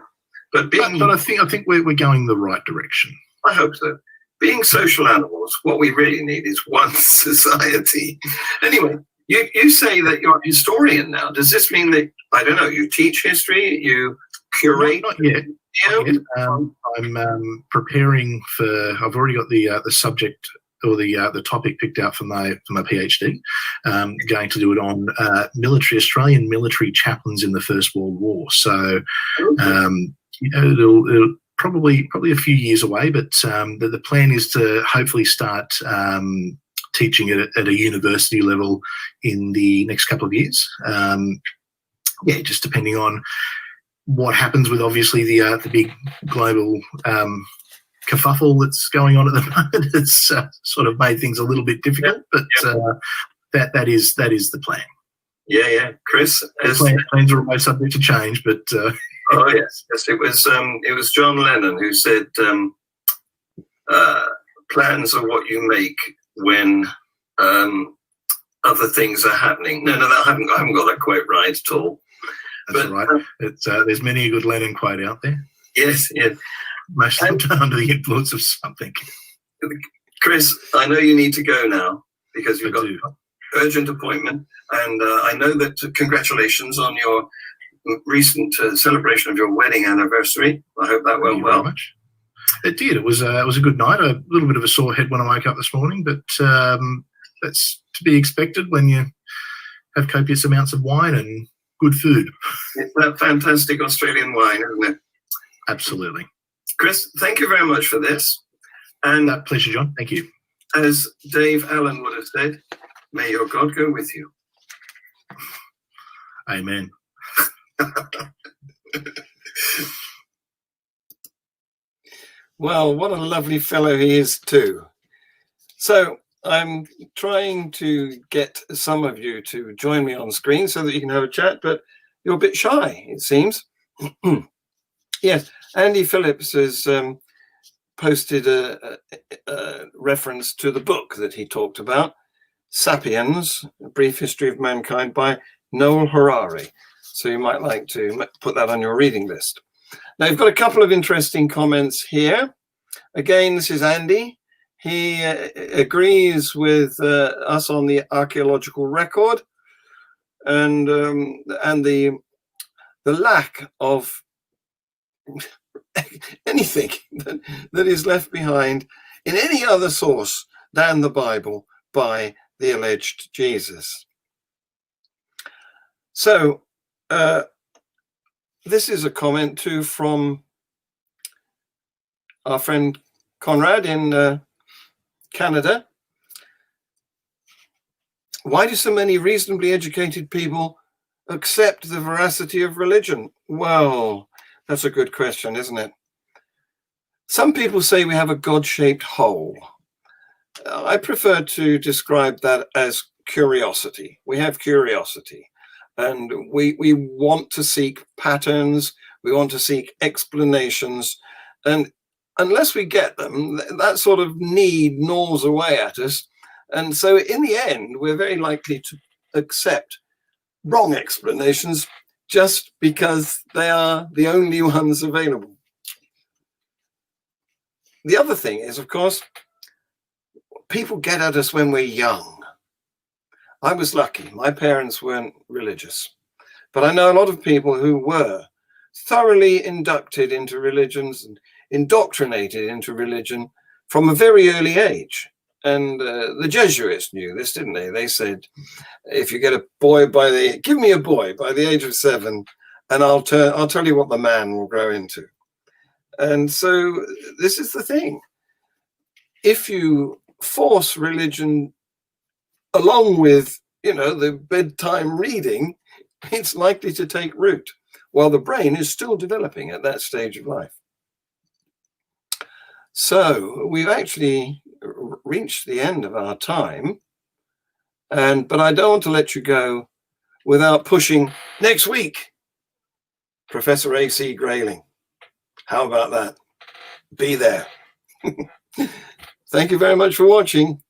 Speaker 1: But
Speaker 2: I think we're going the right direction.
Speaker 1: I hope so. Being social animals, what we really need is one society. Anyway, you say that you're a historian now. Does this mean that, I don't know, you teach history, you curate?
Speaker 2: Not yet. Not yet. I'm preparing for. I've already got the subject or the topic picked out for my PhD. Going to do it on Australian military chaplains in the First World War. So it'll probably a few years away, but the plan is to hopefully start teaching it at a university level in the next couple of years. Just depending on what happens with obviously the big global kerfuffle that's going on at the moment. It's sort of made things a little bit difficult, but that is the plan. Yeah, Chris. Plans are almost subject to change, but
Speaker 1: oh yes, it was John Lennon who said, "Plans are what you make when other things are happening." No, I haven't got that quote right at all.
Speaker 2: That's right. It's there's many a good Lennon quote out there.
Speaker 1: Yes.
Speaker 2: Most of them under the influence of something.
Speaker 1: Chris, I know you need to go now because you've got an urgent appointment, and I know that congratulations on your recent celebration of your wedding anniversary. I hope that went well.
Speaker 2: Very much. It did. It was a good night. A little bit of a sore head when I woke up this morning, but that's to be expected when you have copious amounts of wine and good food.
Speaker 1: It's that fantastic Australian wine, isn't it?
Speaker 2: Absolutely.
Speaker 1: Chris, thank you very much for this. And
Speaker 2: pleasure, John. Thank you.
Speaker 1: As Dave Allen would have said, may your God go with you.
Speaker 2: Amen.
Speaker 1: Well, what a lovely fellow he is too. So I'm trying to get some of you to join me on screen so that you can have a chat, but you're a bit shy, it seems. Yes, Andy Phillips has posted a reference to the book that he talked about, Sapiens, A Brief History of Mankind by Noel Harari. So you might like to put that on your reading list. Now, you've got a couple of interesting comments here. Again, this is Andy. He agrees with us on the archaeological record and the lack of anything that is left behind in any other source than the Bible by the alleged Jesus. So this is a comment too from our friend Conrad in Canada. Why do so many reasonably educated people accept the veracity of religion? Well, that's a good question, isn't it? Some people say we have a God-shaped hole. I prefer to describe that as curiosity. We have curiosity, and we want to seek patterns, we want to seek explanations, and unless we get them, that sort of need gnaws away at us. And so in the end, we're very likely to accept wrong explanations just because they are the only ones available. The other thing is, of course, people get at us when we're young. I was lucky. My parents weren't religious, but I know a lot of people who were thoroughly inducted into religions and indoctrinated into religion from a very early age. And the Jesuits knew this, didn't they? They said, if you get a boy give me a boy by the age of 7, and I'll tell you what the man will grow into. And so this is the thing. If you force religion along with, the bedtime reading, it's likely to take root while the brain is still developing at that stage of life. So we've actually reached the end of our time, but I don't want to let you go without pushing next week, Professor A.C. Grayling. How about that? Be there. Thank you very much for watching.